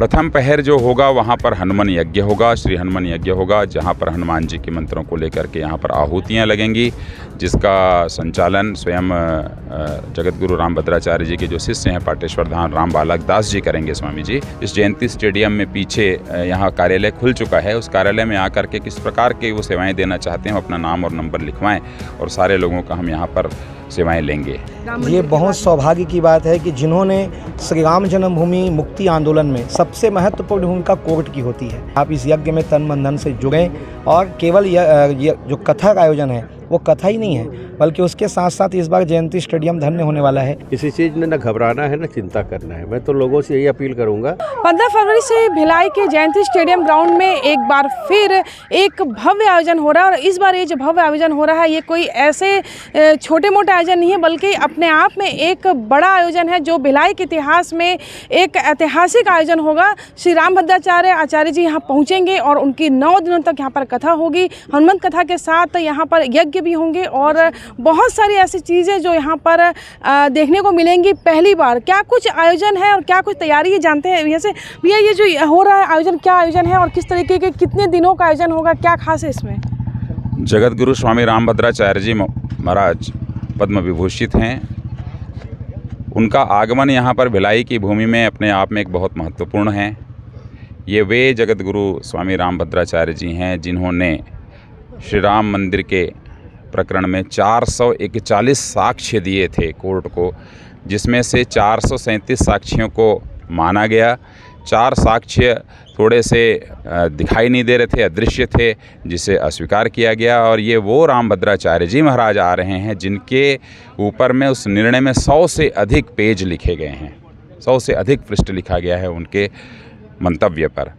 प्रथम पहर जो होगा वहाँ पर हनुमान यज्ञ होगा, श्री हनुमान यज्ञ होगा, जहाँ पर हनुमान जी के मंत्रों को लेकर के यहाँ पर आहुतियाँ लगेंगी, जिसका संचालन स्वयं जगत गुरु रामभद्राचार्य जी के जो शिष्य हैं पाटेश्वर धाम राम बालक दास जी करेंगे स्वामी जी। इस जयंती स्टेडियम में पीछे यहाँ कार्यालय खुल चुका है, उस कार्यालय में आकर के किस प्रकार के वो सेवाएँ देना चाहते हैं, अपना नाम और नंबर लिखवाएँ और सारे लोगों का हम यहाँ पर सेवाएं लेंगे। ये बहुत सौभाग्य की बात है कि जिन्होंने श्री राम जन्मभूमि मुक्ति आंदोलन में सबसे महत्वपूर्ण भूमिका कोर्ट की होती है। आप इस यज्ञ में तन मन धन से जुड़ें और केवल ये जो कथा का आयोजन है वो कथा ही नहीं है बल्कि उसके साथ साथ इस बार जयंती स्टेडियम धन्य होने वाला है। किसी चीज़ में न घबराना है न चिंता करना है। मैं तो लोगों से यही अपील करूंगा। 15 फरवरी से भिलाई के जयंती स्टेडियम ग्राउंड में एक बार फिर एक भव्य आयोजन हो रहा है और इस बार ये जो भव्य आयोजन हो रहा है ये कोई ऐसे छोटे मोटे आयोजन नहीं है बल्कि अपने आप में एक बड़ा आयोजन है जो भिलाई के इतिहास में एक ऐतिहासिक आयोजन होगा। श्री रामभद्राचार्य आचार्य जी यहाँ पहुँचेंगे और उनकी 9 दिनों तक यहाँ पर कथा होगी। हनुमंत कथा के साथ यहाँ पर यज्ञ भी होंगे और बहुत सारी ऐसी चीज़ें जो यहाँ पर देखने को मिलेंगी पहली बार। क्या कुछ आयोजन है और क्या कुछ तैयारी है जानते हैं भैया से। भैया ये जो हो रहा है आयोजन क्या आयोजन है और किस तरीके के कितने दिनों का आयोजन होगा, क्या खास है इसमें? जगत गुरु स्वामी रामभद्राचार्य जी महाराज पद्म विभूषित हैं। उनका आगमन यहाँ पर भिलाई की भूमि में अपने आप में एक बहुत महत्वपूर्ण है। ये वे जगत गुरु स्वामी रामभद्राचार्य जी हैं जिन्होंने श्री राम मंदिर के प्रकरण में 441 साक्ष्य दिए थे कोर्ट को, जिसमें से 437 साक्ष्यों को माना गया। 4 साक्ष्य थोड़े से दिखाई नहीं दे रहे थे, अदृश्य थे, जिसे अस्वीकार किया गया। और ये वो रामभद्राचार्य जी महाराज आ रहे हैं जिनके ऊपर में उस निर्णय में 100 से अधिक पेज लिखे गए हैं, 100 से अधिक पृष्ठ लिखा गया है उनके मंतव्य पर।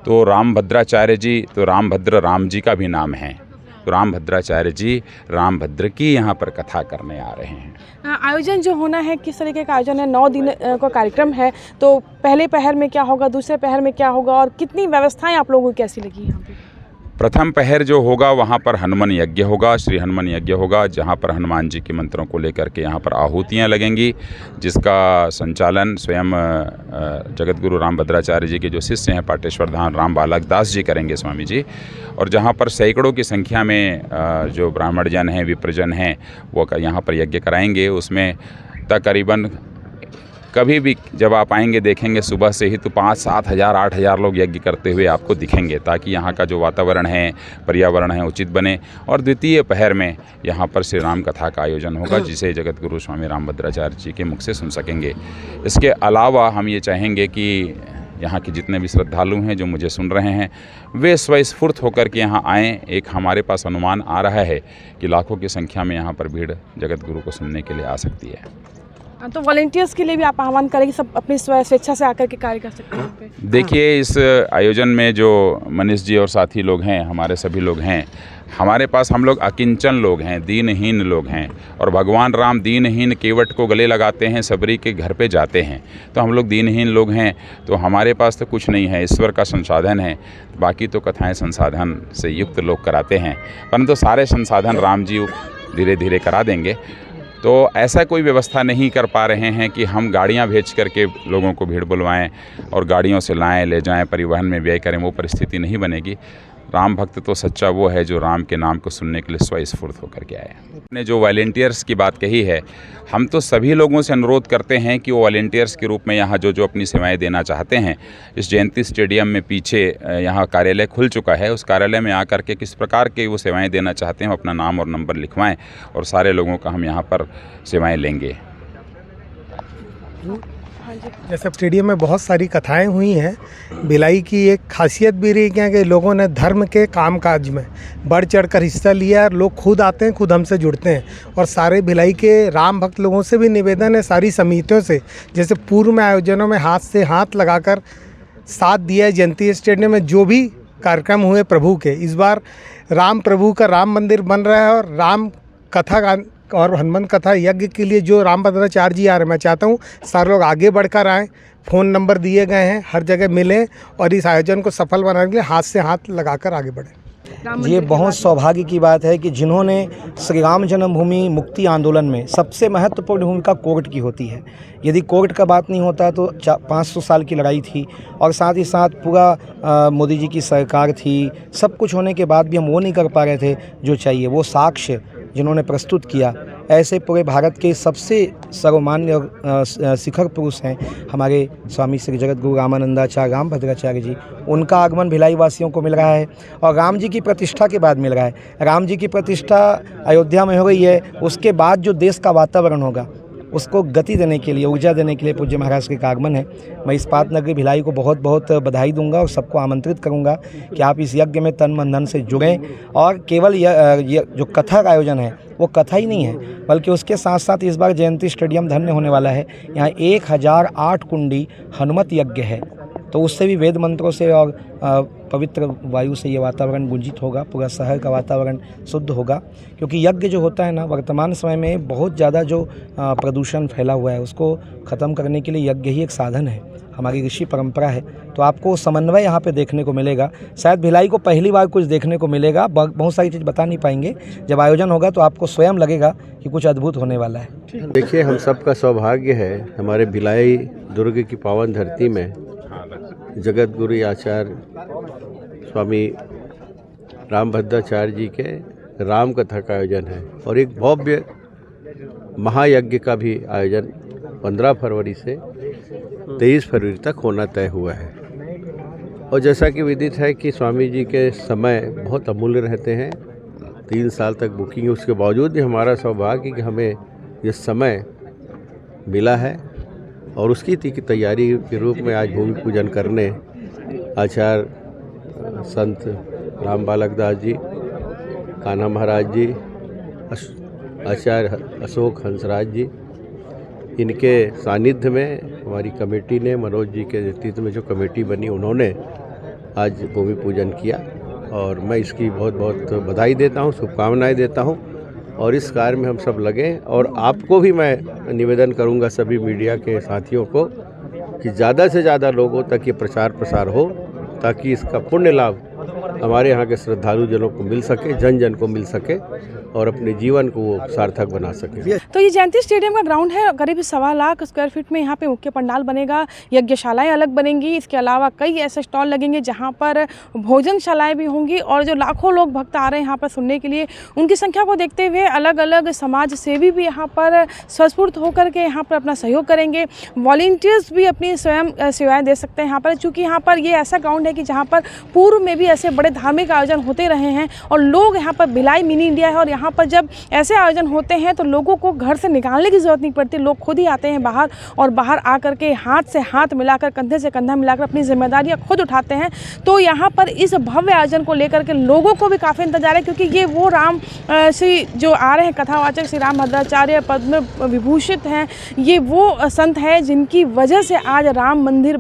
तो रामभद्राचार्य जी तो रामभद्र राम जी का भी नाम है, तो रामभद्राचार्य जी रामभद्र की यहाँ पर कथा करने आ रहे हैं। आयोजन जो होना है किस तरीके का आयोजन है? 9 दिन का कार्यक्रम है, तो पहले पहर में क्या होगा, दूसरे पहर में क्या होगा और कितनी व्यवस्थाएं आप लोगों को कैसी लगी यहाँ पे? प्रथम पहर जो होगा वहाँ पर हनुमान यज्ञ होगा, श्री हनुमान यज्ञ होगा, जहाँ पर हनुमान जी के मंत्रों को लेकर के यहाँ पर आहुतियाँ लगेंगी, जिसका संचालन स्वयं जगत गुरु रामभद्राचार्य जी के जो शिष्य हैं पाटेश्वर धाम राम बालक दास जी करेंगे स्वामी जी। और जहाँ पर सैकड़ों की संख्या में जो ब्राह्मण जन हैं, विप्रजन हैं, वो यहाँ पर यज्ञ कराएंगे। उसमें तकरीबन कभी भी जब आप आएंगे देखेंगे सुबह से ही तो 5-7 हज़ार 8 हज़ार लोग यज्ञ करते हुए आपको दिखेंगे, ताकि यहाँ का जो वातावरण है, पर्यावरण है, उचित बने। और द्वितीय पहर में यहाँ पर श्री राम कथा का आयोजन होगा, जिसे जगत गुरु स्वामी रामभद्राचार्य जी के मुख से सुन सकेंगे। इसके अलावा हम ये चाहेंगे कि यहाँ के जितने भी श्रद्धालु हैं जो मुझे सुन रहे हैं, वे स्वस्फूर्त होकर के यहाँ आएँ। एक हमारे पास अनुमान आ रहा है कि लाखों की संख्या में यहाँ पर भीड़ जगत गुरु को सुनने के लिए आ सकती है। तो वॉलंटियर्स के लिए भी आप आह्वान करेंगे, सब अपनी स्वेच्छा से आकर के कार्य कर सकते हैं? देखिए, इस आयोजन में जो मनीष जी और साथी लोग हैं, हमारे सभी लोग हैं, हमारे पास हम लोग अकिंचन लोग हैं, दीनहीन लोग हैं। और भगवान राम दीनहीन केवट को गले लगाते हैं, सबरी के घर पे जाते हैं। तो हम लोग दीनहीन लोग हैं, तो हमारे पास तो कुछ नहीं है, ईश्वर का संसाधन है। बाकी तो कथाएं संसाधन से युक्त लोग कराते हैं, परंतु सारे संसाधन राम जी धीरे धीरे करा देंगे। तो ऐसा कोई व्यवस्था नहीं कर पा रहे हैं कि हम गाड़ियां भेज करके लोगों को भीड़ बुलवाएं और गाड़ियों से लाएं ले जाएं, परिवहन में व्यय करें, वो परिस्थिति नहीं बनेगी। राम भक्त तो सच्चा वो है जो राम के नाम को सुनने के लिए स्वस्फूर्त होकर के आए। ने जो वॉलंटियर्स की बात कही है, हम तो सभी लोगों से अनुरोध करते हैं कि वो वॉलंटियर्स के रूप में यहाँ जो अपनी सेवाएं देना चाहते हैं, इस जयंती स्टेडियम में पीछे यहाँ कार्यालय खुल चुका है, उस कार्यालय में आकर के किस प्रकार के वो सेवाएं देना चाहते हैं, अपना नाम और नंबर लिखवाएं और सारे लोगों का हम यहाँ पर सेवाएँ लेंगे। जैसे स्टेडियम में बहुत सारी कथाएं हुई हैं, भिलाई की एक खासियत भी रही है कि लोगों ने धर्म के कामकाज में बढ़ चढ़कर हिस्सा लिया। लोग खुद आते हैं, खुद हमसे जुड़ते हैं और सारे भिलाई के राम भक्त लोगों से भी निवेदन है, सारी समितियों से, जैसे पूर्व में आयोजनों में हाथ से हाथ लगाकर साथ दिया है। जयंती स्टेडियम में जो भी कार्यक्रम हुए प्रभु के, इस बार राम प्रभु का राम मंदिर बन रहा है और राम कथा का और हनुमान कथा यज्ञ के लिए जो रामभद्राचार्य जी आ रहे हैं, मैं चाहता हूँ सारे लोग आगे बढ़कर आएँ। फ़ोन नंबर दिए गए हैं, हर जगह मिलें और इस आयोजन को सफल बनाने के लिए हाथ से हाथ लगाकर आगे बढ़ें। ये बहुत सौभाग्य की बात है कि जिन्होंने श्री राम जन्मभूमि मुक्ति आंदोलन में सबसे महत्वपूर्ण भूमिका कोर्ट की होती है। यदि कोर्ट का बात नहीं होता तो 500 साल की लड़ाई थी और साथ ही साथ पूरा मोदी जी की सरकार थी, सब कुछ होने के बाद भी हम वो नहीं कर पा रहे थे जो चाहिए। वो साक्ष्य जिन्होंने प्रस्तुत किया, ऐसे पूरे भारत के सबसे सर्वमान्य और शिखर पुरुष हैं हमारे स्वामी श्री जगत गुरु रामानंदाचार्य रामभद्राचार्य जी। उनका आगमन भिलाई वासियों को मिल रहा है और राम जी की प्रतिष्ठा के बाद मिल रहा है। राम जी की प्रतिष्ठा अयोध्या में हो गई है, उसके बाद जो देश का वातावरण होगा उसको गति देने के लिए, ऊर्जा देने के लिए पूज्य महाराज के आगमन है। मैं इस्पात नगरी भिलाई को बहुत बहुत बधाई दूंगा और सबको आमंत्रित करूंगा कि आप इस यज्ञ में तन मन धन से जुड़ें। और केवल ये जो कथा का आयोजन है वो कथा ही नहीं है, बल्कि उसके साथ साथ इस बार जयंती स्टेडियम धन्य होने वाला है। यहाँ 1008 कुंडी हनुमत यज्ञ है, तो उससे भी वेद मंत्रों से और पवित्र वायु से ये वातावरण गुंजित होगा, पूरा शहर का वातावरण शुद्ध होगा। क्योंकि यज्ञ जो होता है ना, वर्तमान समय में बहुत ज़्यादा जो प्रदूषण फैला हुआ है उसको ख़त्म करने के लिए यज्ञ ही एक साधन है, हमारी ऋषि परंपरा है। तो आपको समन्वय यहाँ पे देखने को मिलेगा। शायद भिलाई को पहली बार कुछ देखने को मिलेगा, बहुत सारी चीज़ बता नहीं पाएंगे। जब आयोजन होगा तो आपको स्वयं लगेगा कि कुछ अद्भुत होने वाला है। देखिए, हम सबका सौभाग्य है हमारे भिलाई दुर्ग की पावन धरती में जगत गुरु आचार्य स्वामी रामभद्राचार्य जी के राम कथा का आयोजन है और एक भव्य महायज्ञ का भी आयोजन 15 फरवरी से 23 फरवरी तक होना तय हुआ है। और जैसा कि विदित है कि स्वामी जी के समय बहुत अमूल्य रहते हैं, 3 साल तक बुकिंग है, उसके बावजूद भी हमारा सौभाग्य कि हमें ये समय मिला है और उसकी तैयारी के रूप में आज भूमि पूजन करने आचार्य संत राम बालक दास जी, कान्हा महाराज जी, आचार्य अशोक हंसराज जी, इनके सानिध्य में हमारी कमेटी ने, मनोज जी के नेतृत्व में जो कमेटी बनी, उन्होंने आज भूमि पूजन किया और मैं इसकी बहुत बहुत बधाई देता हूँ, शुभकामनाएं देता हूँ। और इस कार्य में हम सब लगें और आपको भी मैं निवेदन करूंगा, सभी मीडिया के साथियों को, कि ज़्यादा से ज़्यादा लोगों तक ये प्रचार प्रसार हो ताकि इसका पुण्य लाभ हमारे यहाँ के श्रद्धालु जनों को मिल सके, जन जन को मिल सके और अपने जीवन को वो सार्थक बना सके। तो ये जयंती स्टेडियम का ग्राउंड है, करीब 1.25 लाख स्क्वायर फीट में यहाँ पे मुख्य पंडाल बनेगा, यज्ञशालाएं अलग बनेंगी, इसके अलावा कई ऐसे स्टॉल लगेंगे जहाँ पर भोजनशालाएं भी होंगी और जो लाखों लोग भक्त आ रहे हैं यहाँ पर सुनने के लिए, उनकी संख्या को देखते हुए अलग अलग समाज सेवी भी यहाँ पर स्वस्फूर्त होकर के यहाँ पर अपना सहयोग करेंगे। वॉलंटियर्स भी अपनी स्वयं सेवाएँ दे सकते हैं यहाँ पर, चूँकि यहाँ पर ये ऐसा ग्राउंड है कि जहाँ पर पूर्व में भी ऐसे बड़े धार्मिक आयोजन होते रहे हैं और लोग यहाँ पर, भिलाई मिनी इंडिया है और यहाँ पर जब ऐसे आयोजन होते हैं तो लोगों को घर से निकालने की ज़रूरत नहीं पड़ती, लोग खुद ही आते हैं बाहर और बाहर आकर के हाथ से हाथ मिलाकर, कंधे से कंधा मिलाकर अपनी जिम्मेदारियां खुद उठाते हैं। तो यहाँ पर इस भव्य आयोजन को लेकर के लोगों को भी काफ़ी इंतजार है, क्योंकि ये वो राम श्री जो आ रहे हैं कथावाचक श्री रामभद्राचार्य पद्म विभूषित हैं, ये वो संत हैं जिनकी वजह से आज राम मंदिर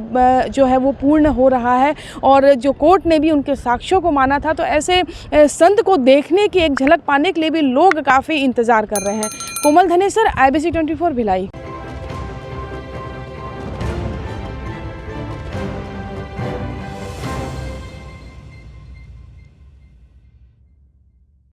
जो है वो पूर्ण हो रहा है और जो कोर्ट ने भी उनके साक्ष्यों को माना था। तो ऐसे संत को देखने की एक झलक पाने के लिए भी लोग काफ़ी इंतज़ार कर रहे हैं। कोमल धनेसर, IBC 24 भिलाई।